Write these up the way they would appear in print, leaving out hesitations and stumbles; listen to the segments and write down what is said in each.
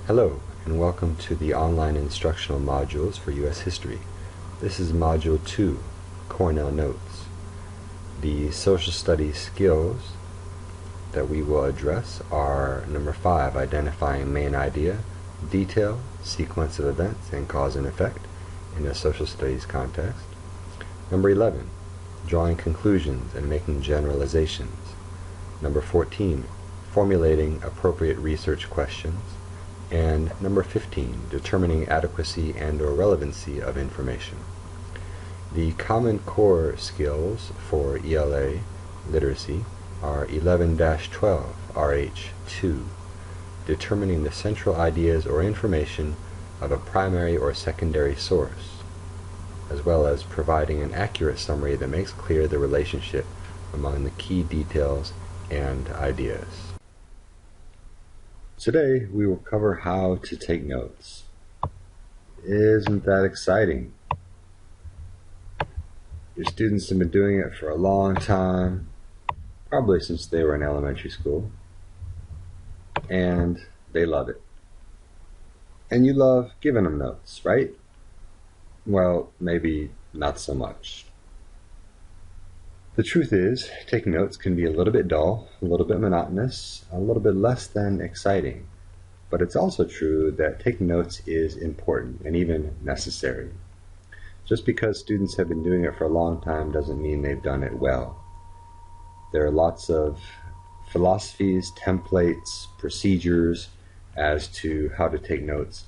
Hello, and welcome to the online instructional modules for U.S. History. This is Module 2, Cornell Notes. The social studies skills that we will address are number 5, identifying main idea, detail, sequence of events, and cause and effect in a social studies context. Number 11, drawing conclusions and making generalizations. Number 14, formulating appropriate research questions. And number 15, determining adequacy and/or relevancy of information. The Common Core skills for ELA literacy are 11-12 RH2, determining the central ideas or information of a primary or secondary source, as well as providing an accurate summary that makes clear the relationship among the key details and ideas. Today we will cover how to take notes. Isn't that exciting? Your students have been doing it for a long time, probably since they were in elementary school, and they love it. And you love giving them notes, right? Well, maybe not so much. The truth is, taking notes can be a little bit dull, a little bit monotonous, a little bit less than exciting. But it's also true that taking notes is important and even necessary. Just because students have been doing it for a long time doesn't mean they've done it well. There are lots of philosophies, templates, procedures as to how to take notes,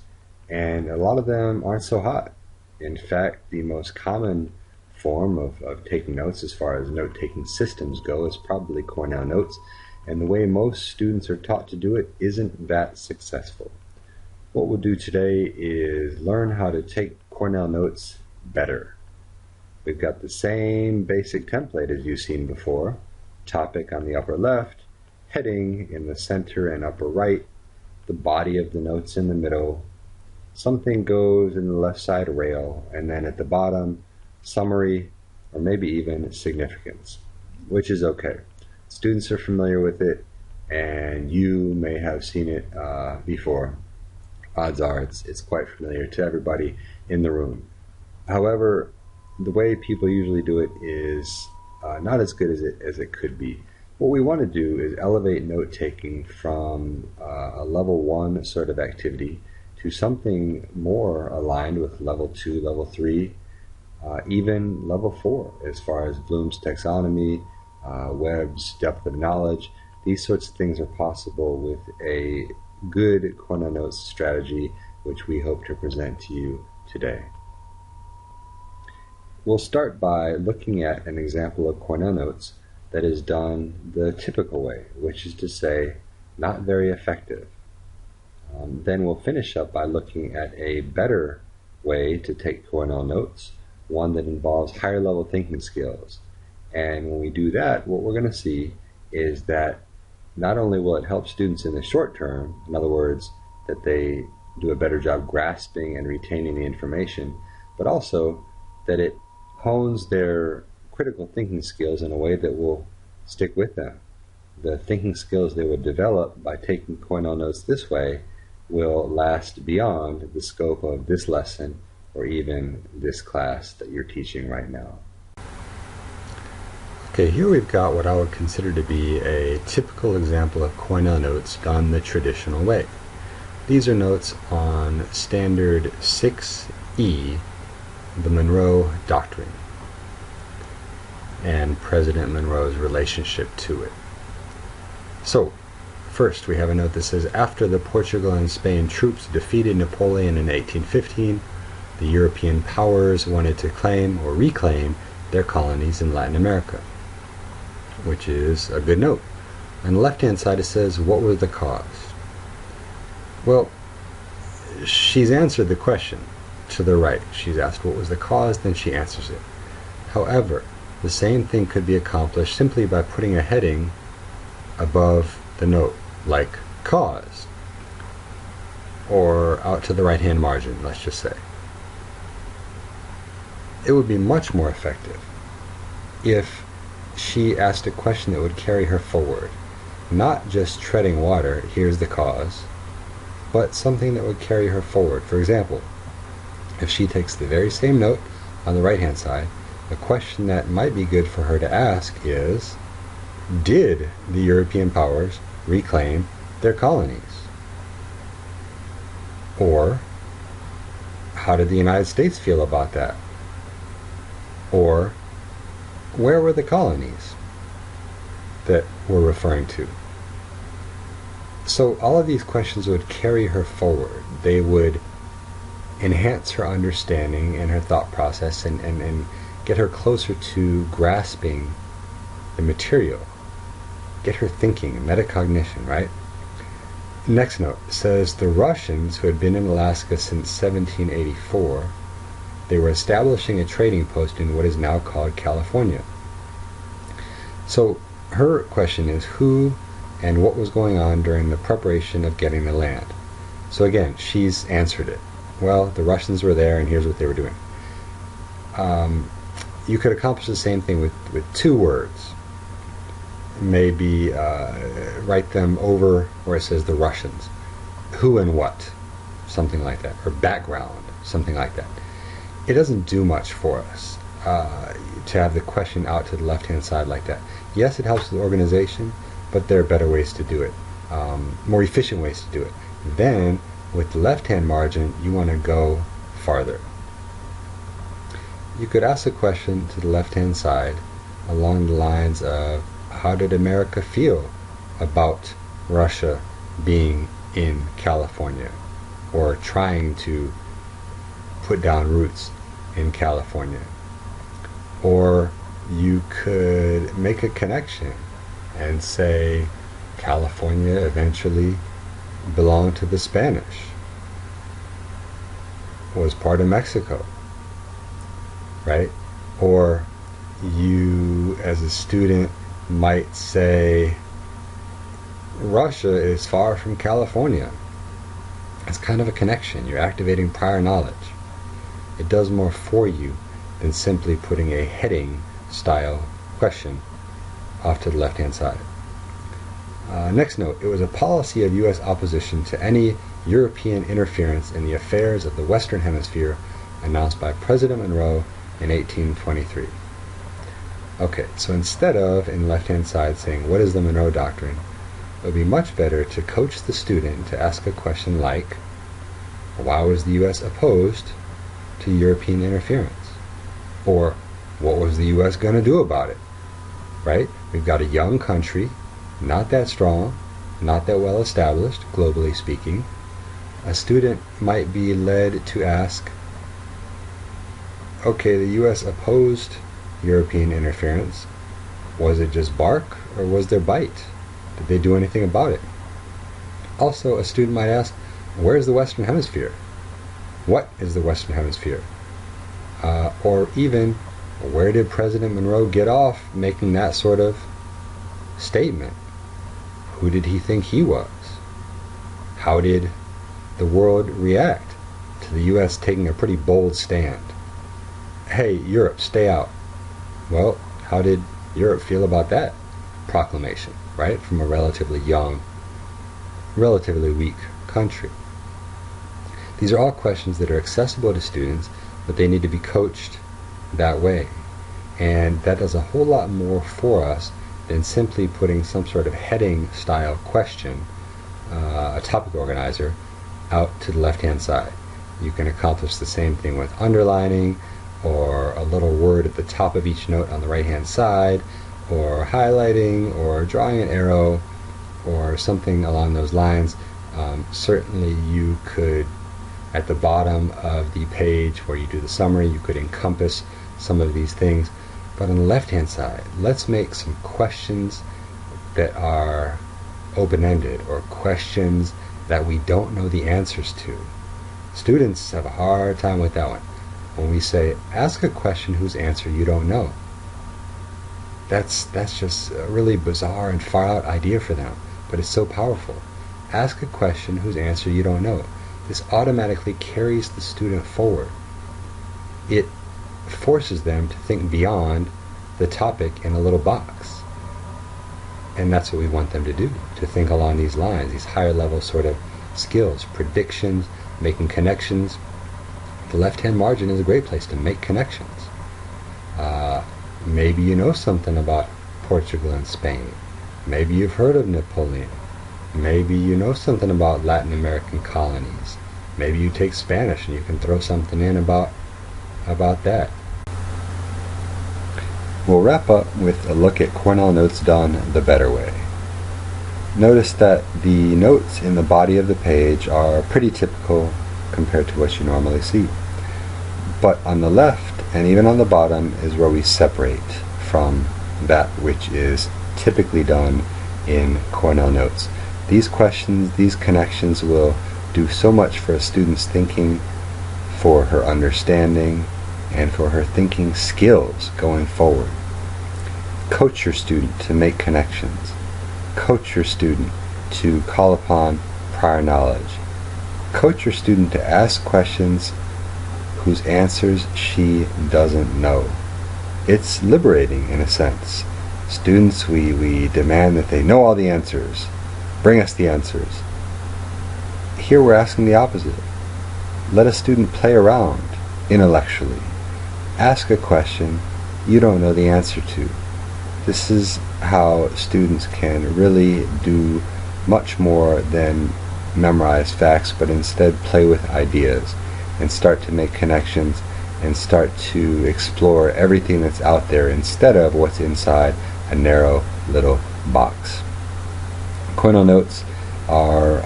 and a lot of them aren't so hot. In fact, the most common form of taking notes as far as note-taking systems go is probably Cornell Notes, and the way most students are taught to do it isn't that successful. What we'll do today is learn how to take Cornell Notes better. We've got the same basic template as you've seen before: topic on the upper left, heading in the center and upper right, the body of the notes in the middle, something goes in the left side rail, and then at the bottom, summary, or maybe even significance, which is okay. Students are familiar with it, and you may have seen it before. Odds are it's quite familiar to everybody in the room. However, the way people usually do it is not as good as it could be. What we want to do is elevate note-taking from a level 1 sort of activity to something more aligned with level 2, level 3, even level 4, as far as Bloom's taxonomy, Webb's depth of knowledge. These sorts of things are possible with a good Cornell Notes strategy, which we hope to present to you today. We'll start by looking at an example of Cornell Notes that is done the typical way, which is to say, not very effective. Then we'll finish up by looking at a better way to take Cornell Notes, one that involves higher level thinking skills. And when we do that, what we're going to see is that not only will it help students in the short term, in other words, that they do a better job grasping and retaining the information, but also that it hones their critical thinking skills in a way that will stick with them. The thinking skills they would develop by taking Cornell Notes this way will last beyond the scope of this lesson or even this class that you're teaching right now. Okay, here we've got what I would consider to be a typical example of Cornell Notes done the traditional way. These are notes on Standard 6E, the Monroe Doctrine, and President Monroe's relationship to it. So, first we have a note that says, after the Portugal and Spain troops defeated Napoleon in 1815, the European powers wanted to claim or reclaim their colonies in Latin America, which is a good note. On the left-hand side it says, what was the cause? Well, she's answered the question to the right. She's asked what was the cause, then she answers it. However, the same thing could be accomplished simply by putting a heading above the note, like cause, or out to the right-hand margin, let's just say. It would be much more effective if she asked a question that would carry her forward, not just treading water, here's the cause, but something that would carry her forward. For example, if she takes the very same note on the right-hand side, a question that might be good for her to ask is, did the European powers reclaim their colonies? Or, how did the United States feel about that? Or, where were the colonies that we're referring to? So all of these questions would carry her forward. They would enhance her understanding and her thought process and get her closer to grasping the material. Get her thinking, metacognition, right? Next note says the Russians, who had been in Alaska since 1784, they were establishing a trading post in what is now called California. So her question is who and what was going on during the preparation of getting the land. So again, she's answered it. Well, the Russians were there and here's what they were doing. You could accomplish the same thing with two words. Maybe write them over where it says the Russians. Who and what, something like that. Or background, something like that. It doesn't do much for us to have the question out to the left-hand side like that. Yes, it helps with organization, but there are better ways to do it, more efficient ways to do it. Then, with the left-hand margin, you want to go farther. You could ask a question to the left-hand side along the lines of, how did America feel about Russia being in California or trying to put down roots in California? Or you could make a connection and say California eventually belonged to the Spanish, was part of Mexico, right? Or you as a student might say Russia is far from California. It's kind of a connection. You're activating prior knowledge. It does more for you than simply putting a heading style question off to the left hand side. Next note, it was a policy of U.S. opposition to any European interference in the affairs of the Western Hemisphere announced by President Monroe in 1823. Okay, so instead of, in the left-hand side, saying, what is the Monroe Doctrine, it would be much better to coach the student to ask a question like, why was the U.S. opposed to European interference? Or, what was the U.S. going to do about it? Right? We've got a young country, not that strong, not that well established, globally speaking. A student might be led to ask, okay, the U.S. opposed European interference. Was it just bark or was there bite? Did they do anything about it? Also, a student might ask, where's the Western Hemisphere? What is the Western Hemisphere? Or even, where did President Monroe get off making that sort of statement? Who did he think he was? How did the world react to the U.S. taking a pretty bold stand? Hey, Europe, stay out. Well, how did Europe feel about that proclamation, right? From a relatively young, relatively weak country. These are all questions that are accessible to students, but they need to be coached that way. And that does a whole lot more for us than simply putting some sort of heading style question, a topic organizer, out to the left-hand side. You can accomplish the same thing with underlining, or a little word at the top of each note on the right-hand side, or highlighting, or drawing an arrow, or something along those lines. Certainly you could, at the bottom of the page where you do the summary, you could encompass some of these things. But on the left-hand side, let's make some questions that are open-ended, or questions that we don't know the answers to. Students have a hard time with that one. When we say, ask a question whose answer you don't know. That's just a really bizarre and far-out idea for them, but it's so powerful. Ask a question whose answer you don't know. This automatically carries the student forward. It forces them to think beyond the topic in a little box. And that's what we want them to do, to think along these lines, these higher level sort of skills, predictions, making connections. The left-hand margin is a great place to make connections. Maybe you know something about Portugal and Spain. Maybe you've heard of Napoleon. Maybe you know something about Latin American colonies. Maybe you take Spanish and you can throw something in about that. We'll wrap up with a look at Cornell Notes done the better way. Notice that the notes in the body of the page are pretty typical compared to what you normally see. But on the left and even on the bottom is where we separate from that which is typically done in Cornell Notes. These questions, these connections will do so much for a student's thinking, for her understanding, and for her thinking skills going forward. Coach your student to make connections. Coach your student to call upon prior knowledge. Coach your student to ask questions whose answers she doesn't know. It's liberating in a sense. Students, we demand that they know all the answers. Bring us the answers. Here we're asking the opposite. Let a student play around intellectually. Ask a question you don't know the answer to. This is how students can really do much more than memorize facts, but instead play with ideas and start to make connections and start to explore everything that's out there instead of what's inside a narrow little box. Cornell Notes are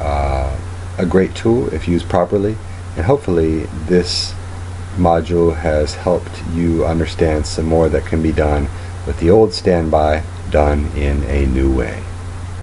a great tool if used properly, and hopefully this module has helped you understand some more that can be done with the old standby done in a new way.